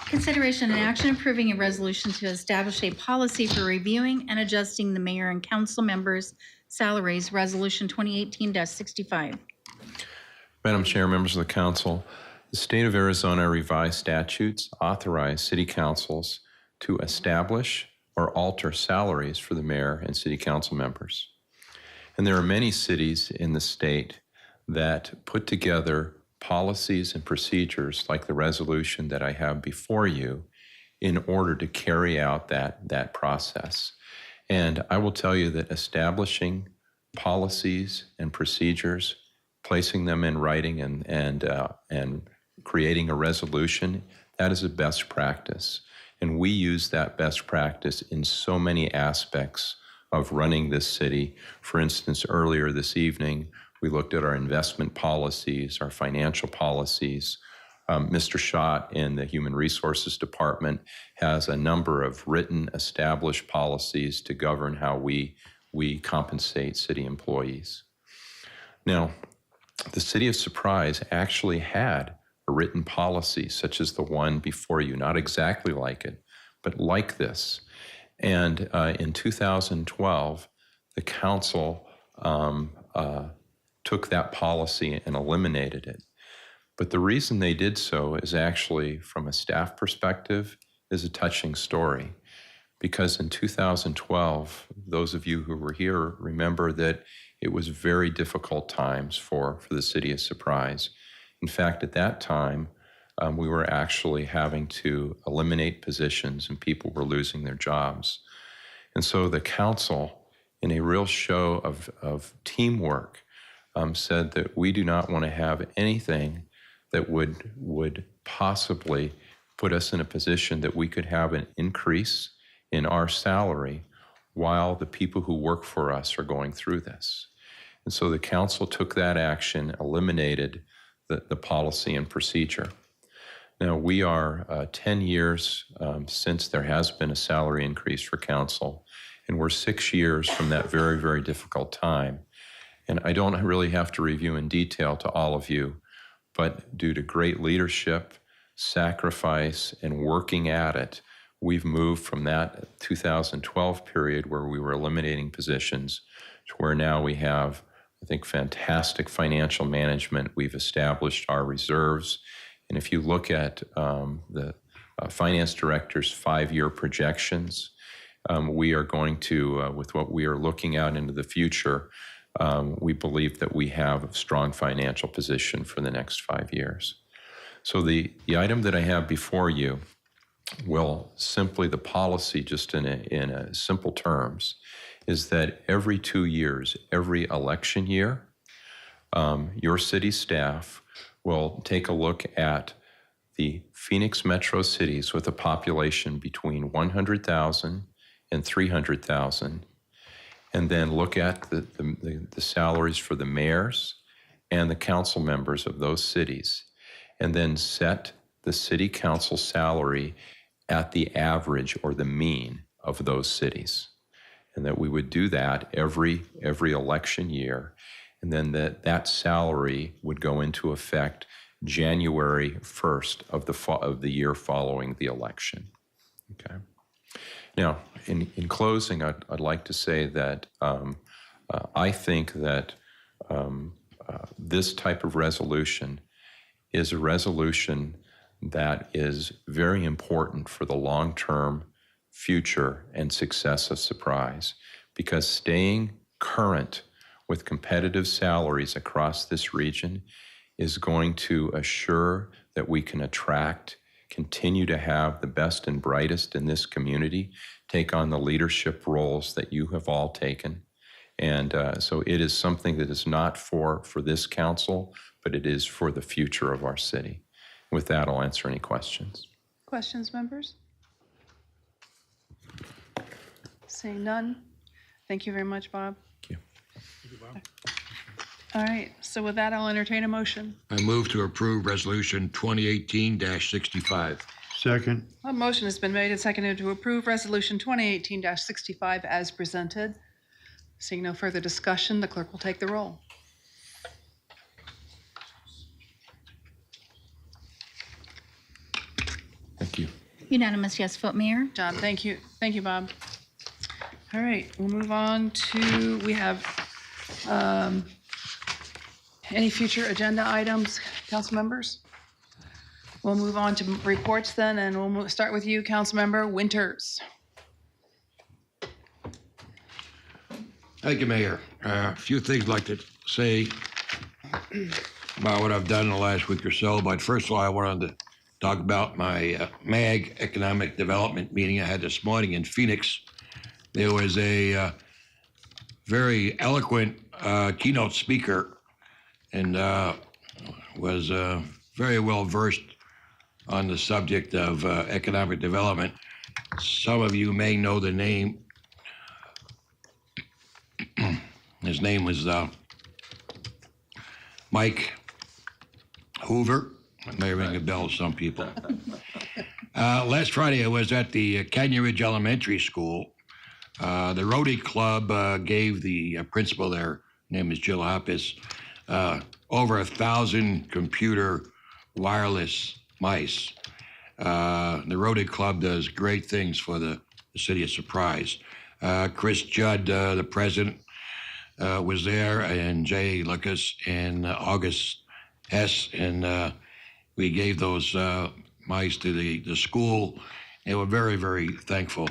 Consideration and action approving a resolution to establish a policy for reviewing and adjusting the mayor and council members' salaries, Resolution 2018-65. Madam Chair, members of the council, the state of Arizona revised statutes authorize city councils to establish or alter salaries for the mayor and city council members. And there are many cities in the state that put together policies and procedures like the resolution that I have before you in order to carry out that process. And I will tell you that establishing policies and procedures, placing them in writing and creating a resolution, that is a best practice. And we use that best practice in so many aspects of running this city. For instance, earlier this evening, we looked at our investment policies, our financial policies. Mr. Schott in the Human Resources Department has a number of written, established policies to govern how we compensate city employees. Now, the City of Surprise actually had a written policy such as the one before you, not exactly like it, but like this. And in 2012, the council took that policy and eliminated it. But the reason they did so is actually, from a staff perspective, is a touching story. Because in 2012, those of you who were here remember that it was very difficult times for the City of Surprise. In fact, at that time, we were actually having to eliminate positions and people were losing their jobs. And so the council, in a real show of teamwork, said that we do not want to have anything that would possibly put us in a position that we could have an increase in our salary while the people who work for us are going through this. And so the council took that action, eliminated the policy and procedure. Now, we are 10 years since there has been a salary increase for council, and we're 6 years from that very, very difficult time. And I don't really have to review in detail to all of you, but due to great leadership, sacrifice, and working at it, we've moved from that 2012 period where we were eliminating positions to where now we have, I think, fantastic financial management. We've established our reserves. And if you look at the finance director's 5-year projections, we are going to, with what we are looking out into the future, we believe that we have a strong financial position for the next 5 years. So the item that I have before you will simply, the policy just in a simple terms, is that every 2 years, every election year, your city staff will take a look at the Phoenix metro cities with a population between 100,000 and 300,000, and then look at the salaries for the mayors and the council members of those cities, and then set the city council salary at the average or the mean of those cities. And that we would do that every election year, and then that salary would go into effect January 1st of the year following the election. Okay. Now, in closing, I'd like to say that I think that this type of resolution is a resolution that is very important for the long-term future and success of Surprise, because staying current with competitive salaries across this region is going to assure that we can attract, continue to have the best and brightest in this community take on the leadership roles that you have all taken. And so it is something that is not for this council, but it is for the future of our city. With that, I'll answer any questions. Questions, members? Seeing none. Thank you very much, Bob. Thank you. All right, so with that, I'll entertain a motion. I move to approve Resolution 2018-65. Second. A motion has been made and seconded to approve Resolution 2018-65 as presented. Seeing no further discussion, the clerk will take the roll. Thank you. Unanimous yes vote, Mayor. John, thank you. Thank you, Bob. All right, we'll move on to, we have any future agenda items, council members? We'll move on to reports then, and we'll start with you, Councilmember Winters. Thank you, Mayor. A few things I'd like to say about what I've done in the last week or so. But first of all, I wanted to talk about my MAG Economic Development meeting I had this morning in Phoenix. There was a very eloquent keynote speaker and was very well versed on the subject of economic development. Some of you may know the name. His name was Mike Hoover. It may ring a bell to some people. Last Friday, I was at the Canyon Ridge Elementary School. The Rotary Club gave the principal there, her name is Jill Hoppus, over 1,000 computer wireless mice. The Rotary Club does great things for the city of Surprise. Chris Judd, the president, was there, and Jay Lucas and August Hess, and we gave those mice to the school. They were very, very thankful.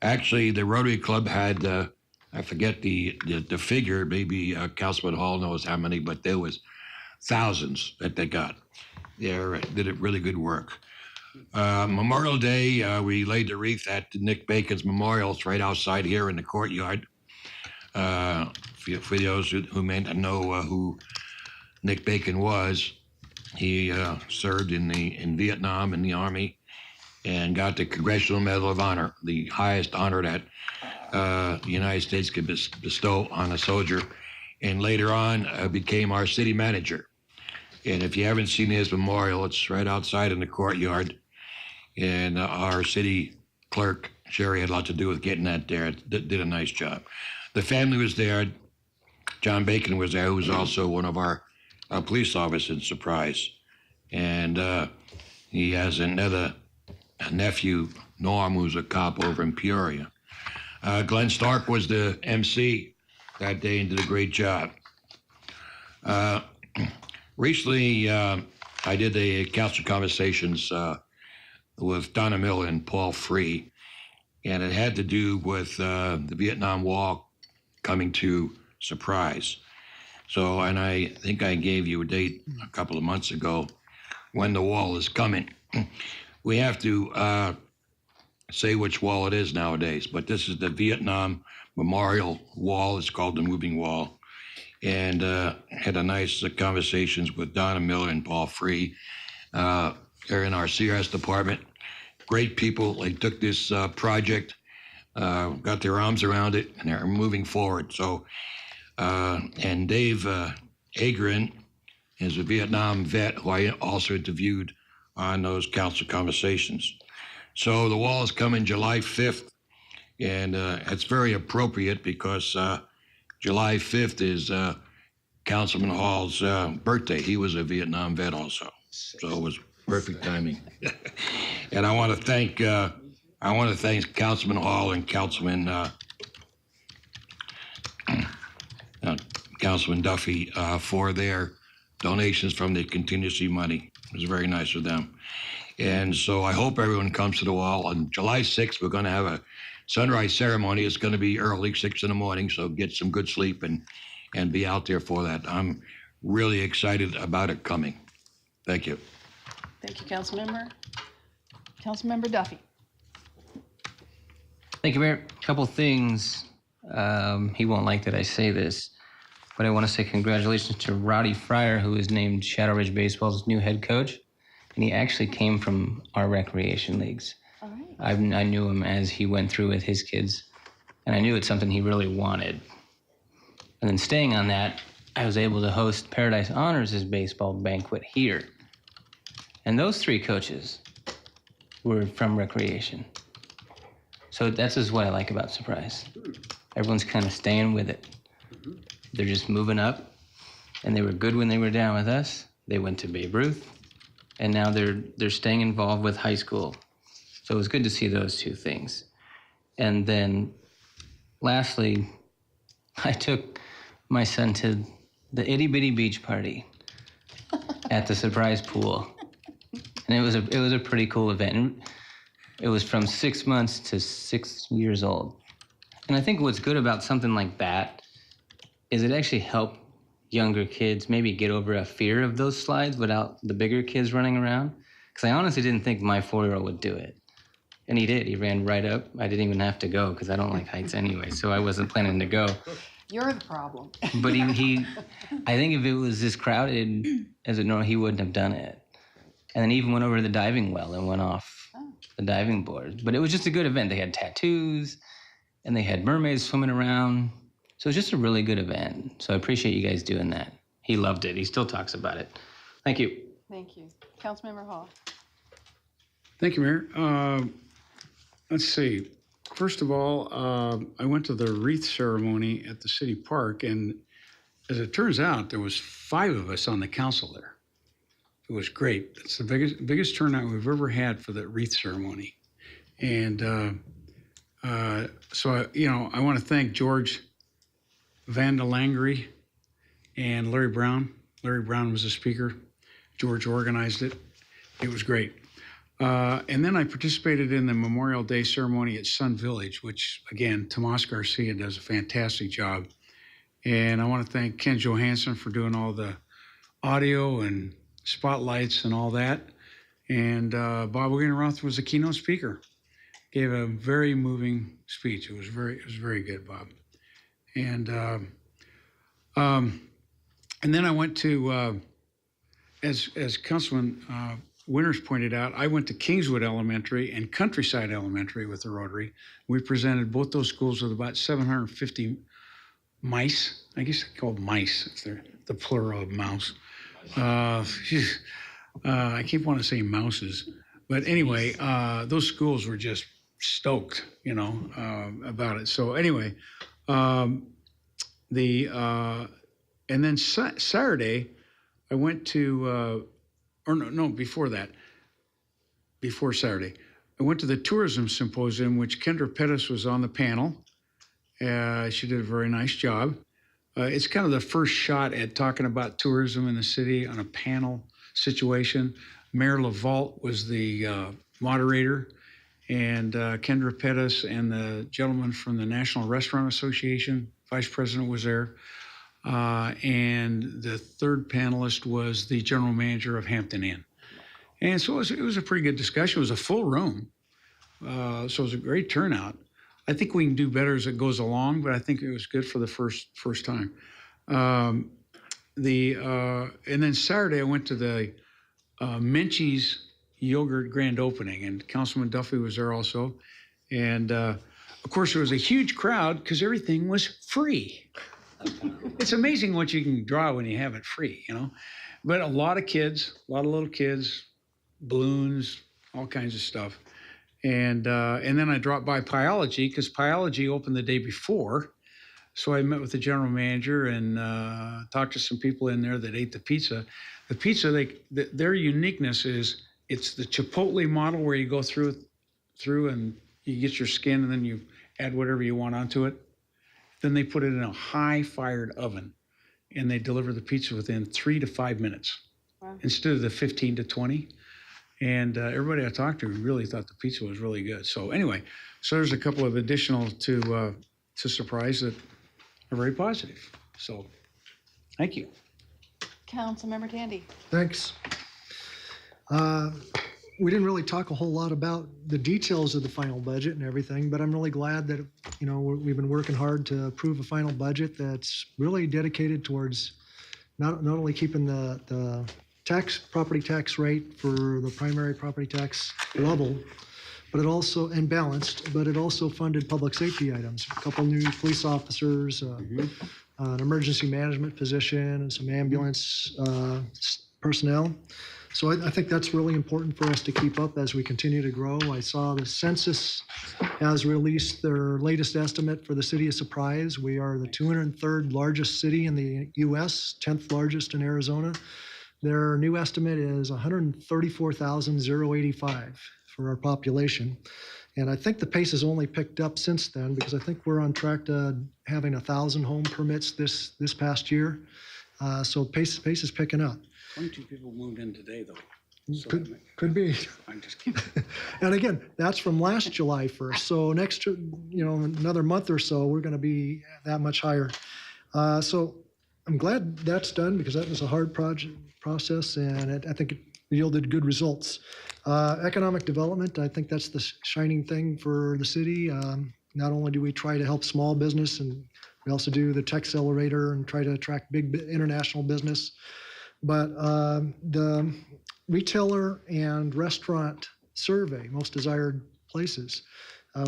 Actually, the Rotary Club had, I forget the figure, maybe Councilman Hall knows how many, but there was thousands that they got. They did really good work. Memorial Day, we laid the wreath at Nick Bacon's memorial. It's right outside here in the courtyard. For those who may not know who Nick Bacon was, he served in Vietnam in the Army and got the Congressional Medal of Honor, the highest honor that the United States could bestow on a soldier. And later on, became our city manager. And if you haven't seen his memorial, it's right outside in the courtyard. And our city clerk, Sherry, had a lot to do with getting that there. Did a nice job. The family was there. John Bacon was there, who was also one of our police officers in Surprise. And he has a nephew, Norm, who's a cop over in Peoria. Glenn Stark was the MC that day and did a great job. Recently, I did a council conversations with Donna Miller and Paul Free, and it had to do with the Vietnam War coming to Surprise. So, and I think I gave you a date a couple of months ago when the wall is coming. We have to say which wall it is nowadays, but this is the Vietnam Memorial Wall. It's called the Moving Wall. And had a nice conversations with Donna Miller and Paul Free. They're in our CRS department. Great people. They took this project, got their arms around it, and they're moving forward. So, and Dave Agrin is a Vietnam vet who I also interviewed on those council conversations. So the wall is coming July 5th, and it's very appropriate because July 5th is Councilman Hall's birthday. He was a Vietnam vet also, so it was perfect timing. And I want to thank Councilman Hall and Councilman Duffy for their donations from the contingency money. It was very nice of them. And so I hope everyone comes to the wall. On July 6th, we're going to have a sunrise ceremony. It's going to be early, 6 in the morning, so get some good sleep and be out there for that. I'm really excited about it coming. Thank you. Thank you, Councilmember. Councilmember Duffy. Thank you, Mayor. A couple things. He won't like that I say this, but I want to say congratulations to Rowdy Fryer, who is named Shadow Ridge Baseball's new head coach. And he actually came from our recreation leagues. All right. I knew him as he went through with his kids, and I knew it's something he really wanted. And then staying on that, I was able to host Paradise Honors' baseball banquet here. And those 3 coaches were from recreation. So that's just what I like about Surprise. Everyone's kind of staying with it. They're just moving up, and they were good when they were down with us. They went to Babe Ruth, and now they're staying involved with high school. So it was good to see those 2 things. And then lastly, I took my son to the itty bitty beach party at the Surprise pool. And it was a pretty cool event. And it was from 6 months to 6 years old. And I think what's good about something like that is it actually helped younger kids maybe get over a fear of those slides without the bigger kids running around. Because I honestly didn't think my 4-year-old would do it. And he did. He ran right up. I didn't even have to go because I don't like heights anyway, so I wasn't planning to go. You're the problem. But he I think if it was as crowded as it normally, he wouldn't have done it. And then he even went over to the diving well and went off the diving board. But it was just a good event. They had tattoos, and they had mermaids swimming around. So it was just a really good event. So I appreciate you guys doing that. He loved it. He still talks about it. Thank you. Thank you. Councilmember Hall. Thank you, Mayor. Let's see. First of all, I went to the wreath ceremony at the city park, and as it turns out, there was 5 of us on the council there. It was great. It's the biggest turnout we've ever had for the wreath ceremony. And so, I want to thank George Van de Langry and Larry Brown. Larry Brown was the speaker. George organized it. It was great. And then I participated in the Memorial Day ceremony at Sun Village, which, again, Tomas Garcia does a fantastic job. And I want to thank Ken Johansson for doing all the audio and spotlights and all that. And Bob Wienerroth was the keynote speaker. Gave a very moving speech. It was very good, Bob. And then I went to, as Councilman Winters pointed out, I went to Kingswood Elementary and Countryside Elementary with the Rotary. We presented both those schools with about 750 mice. I guess they're called mice. It's the plural of mouse. I keep wanting to say mouses. But anyway, those schools were just stoked, about it. So anyway, and then Saturday, I went to, before Saturday, I went to the tourism symposium, which Kendra Pettis was on the panel. She did a very nice job. It's kind of the first shot at talking about tourism in the city on a panel situation. Mayor LaVault was the moderator, and Kendra Pettis and the gentleman from the National Restaurant Association, vice president, was there. And the third panelist was the general manager of Hampton Inn. And so it was a pretty good discussion. It was a full room. So it was a great turnout. I think we can do better as it goes along, but I think it was good for the first time. And then Saturday I went to the Menchie's Yogurt grand opening, and Councilman Duffy was there also. And of course, there was a huge crowd because everything was free. It's amazing what you can draw when you have it free, But a lot of little kids, balloons, all kinds of stuff. And then I dropped by Pyology because Pyology opened the day before. So I met with the general manager and talked to some people in there that ate the pizza. The pizza, their uniqueness is it's the Chipotle model where you go through and you get your skin and then you add whatever you want onto it. Then they put it in a high-fired oven. and they deliver the pizza within 3 to 5 minutes instead of the 15 to 20. And everybody I talked to really thought the pizza was really good. So anyway, so there's a couple of additional to Surprise that are very positive. So thank you. Councilmember Tandy. Thanks. We didn't really talk a whole lot about the details of the final budget and everything, but I'm really glad that, we've been working hard to approve a final budget that's really dedicated towards not only keeping the property tax rate for the primary property tax level, but it also, and balanced, but it also funded public safety items, a couple new police officers, an emergency management position, and some ambulance personnel. So I think that's really important for us to keep up as we continue to grow. I saw the census has released their latest estimate for the city of Surprise. We are the 203rd largest city in the U.S., 10th largest in Arizona. Their new estimate is 134,085 for our population. And I think the pace has only picked up since then, because I think we're on track to having 1,000 home permits this past year. So pace is picking up. 22 people moved in today, though. So Could be. I'm just kidding. And again, that's from last July 1st. So next, another month or so, we're going to be that much higher. So I'm glad that's done, because that was a hard process, and I think it yielded good results. Economic development, I think that's the shining thing for the city. Not only do we try to help small business, and we also do the tech accelerator and try to attract big international business. But the retailer and restaurant survey, most desired places,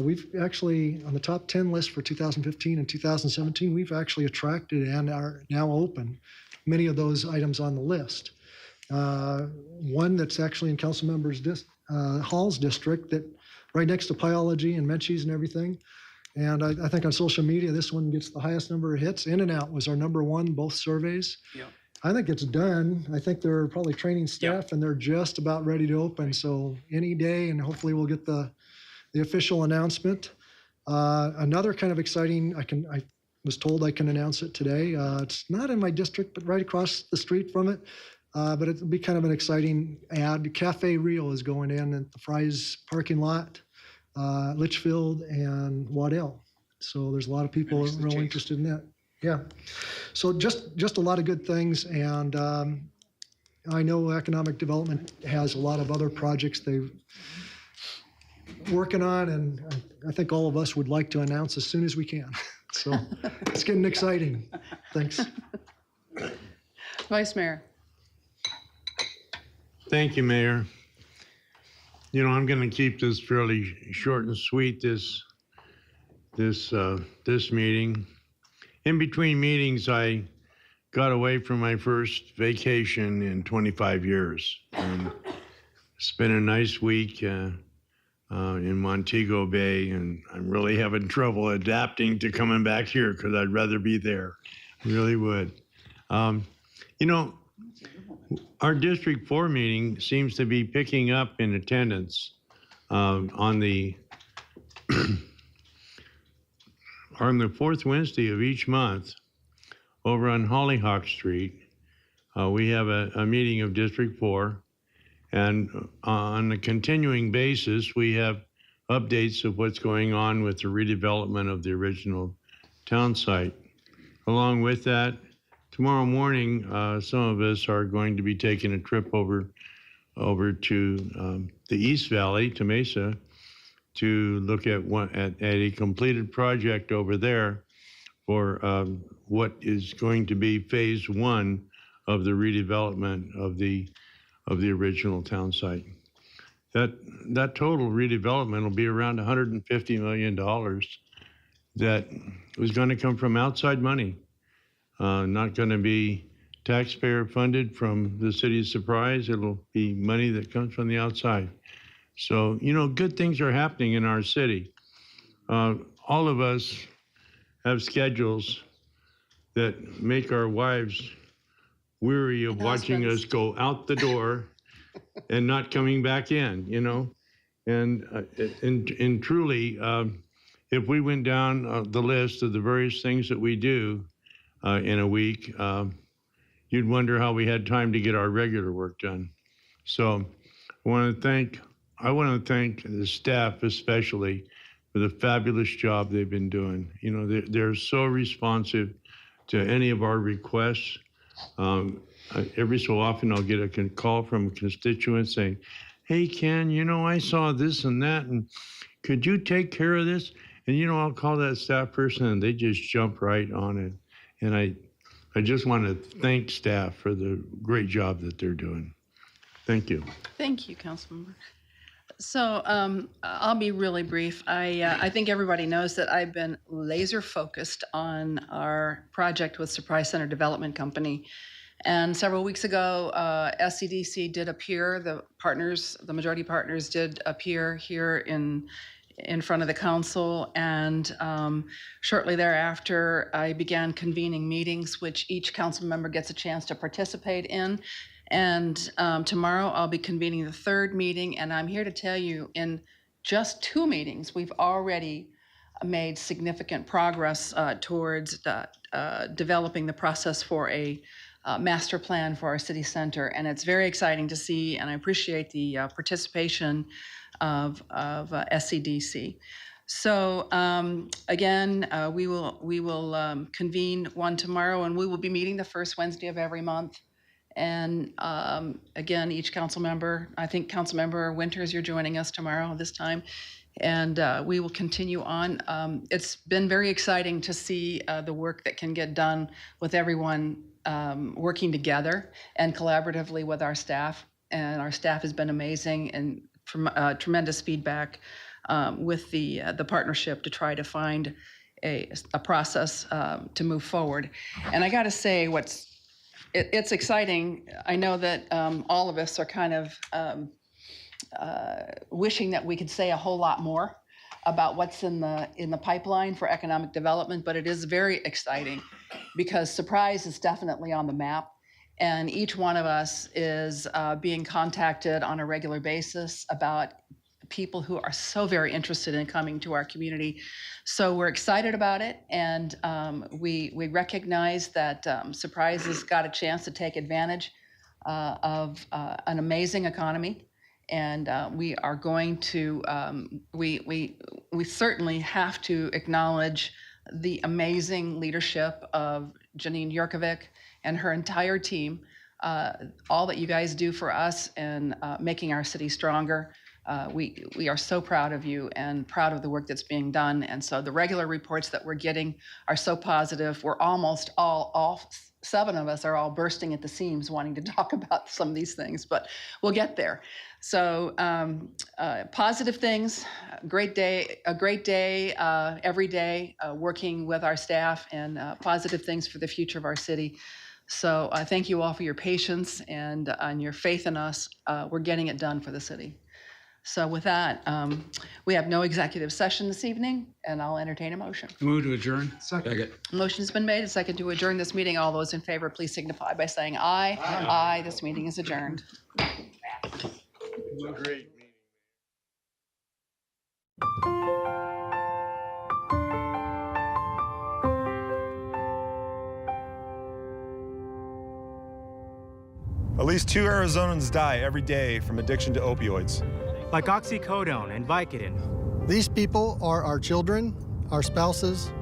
we've actually, on the top 10 list for 2015 and 2017, we've actually attracted and are now open many of those items on the list. One that's actually in Councilmember Hall's district, that right next to Pyology and Menchie's and everything. And I think on social media, this one gets the highest number of hits. In-N-Out was our #1, both surveys. Yeah. I think it's done. I think they're probably training staff, and they're just about ready to open. So any day, and hopefully we'll get the official announcement. Another kind of exciting, I was told I can announce it today. It's not in my district, but right across the street from it. But it'll be kind of an exciting ad. Cafe Rio is going in at the Fry's parking lot, Litchfield and Waddell. So there's a lot of people real interested in that. Yeah. So just a lot of good things. And I know economic development has a lot of other projects they're working on, and I think all of us would like to announce as soon as we can. So it's getting exciting. Thanks. Vice Mayor. Thank you, Mayor. I'm going to keep this fairly short and sweet, this meeting. In between meetings, I got away from my first vacation in 25 years. And spent a nice week in Montego Bay, and I'm really having trouble adapting to coming back here, because I'd rather be there. I really would. Our District 4 meeting seems to be picking up in attendance on the fourth Wednesday of each month over on Hollyhock Street. We have a meeting of District 4, and on a continuing basis, we have updates of what's going on with the redevelopment of the original town site. Along with that, tomorrow morning, some of us are going to be taking a trip over to the East Valley, to Mesa, to look at a completed project over there for what is going to be phase 1 of the redevelopment of the original town site. That total redevelopment will be around $150 million. That was going to come from outside money. Not going to be taxpayer funded from the city of Surprise. It'll be money that comes from the outside. So, good things are happening in our city. All of us have schedules that make our wives weary of watching us go out the door and not coming back in, And truly, if we went down the list of the various things that we do, in a week, you'd wonder how we had time to get our regular work done. So I want to thank the staff especially for the fabulous job they've been doing. You know, they're so responsive to any of our requests. Every so often I'll get a call from a constituent saying, hey, Ken, you know, I saw this and that, and could you take care of this? And, you know, I'll call that staff person and they just jump right on it. And I just want to thank staff for the great job that they're doing. Thank you. Thank you, Councilmember. So I'll be really brief. I think everybody knows that I've been laser focused on our project with Surprise Center Development Company. And several weeks ago, SCDC did appear. The majority partners did appear here in front of the council. And shortly thereafter, I began convening meetings, which each council member gets a chance to participate in. And tomorrow I'll be convening the third meeting, and I'm here to tell you in just 2 meetings, we've already made significant progress towards developing the process for a master plan for our city center. And it's very exciting to see, and I appreciate the participation of SCDC. So again, we will convene one tomorrow, and we will be meeting the first Wednesday of every month. And again, each council member, I think Councilmember Winters, you're joining us tomorrow this time, and we will continue on. It's been very exciting to see the work that can get done with everyone working together and collaboratively with our staff. And our staff has been amazing and tremendous feedback with the partnership to try to find a process to move forward. And I got to say, it's exciting. I know that all of us are kind of wishing that we could say a whole lot more about what's in the pipeline for economic development, but it is very exciting because Surprise is definitely on the map, and each one of us is being contacted on a regular basis about people who are so very interested in coming to our community. So we're excited about it, and we recognize that Surprise has got a chance to take advantage of an amazing economy, and we are going to we certainly have to acknowledge the amazing leadership of Janine Yurkovic and her entire team, all that you guys do for us and making our city stronger. We are so proud of you and proud of the work that's being done. And so the regular reports that we're getting are so positive. We're almost all 7 of us are all bursting at the seams wanting to talk about some of these things, but we'll get there. So positive things, a great day every day working with our staff, and positive things for the future of our city. So thank you all for your patience and your faith in us. We're getting it done for the city. So with that, we have no executive session this evening, and I'll entertain a motion. Move to adjourn. Second. Motion has been made and second to adjourn this meeting. All those in favor, please signify by saying aye. Aye. This meeting is adjourned. Great. At least 2 Arizonans die every day from addiction to opioids. Like oxycodone and Vicodin. These people are our children, our spouses,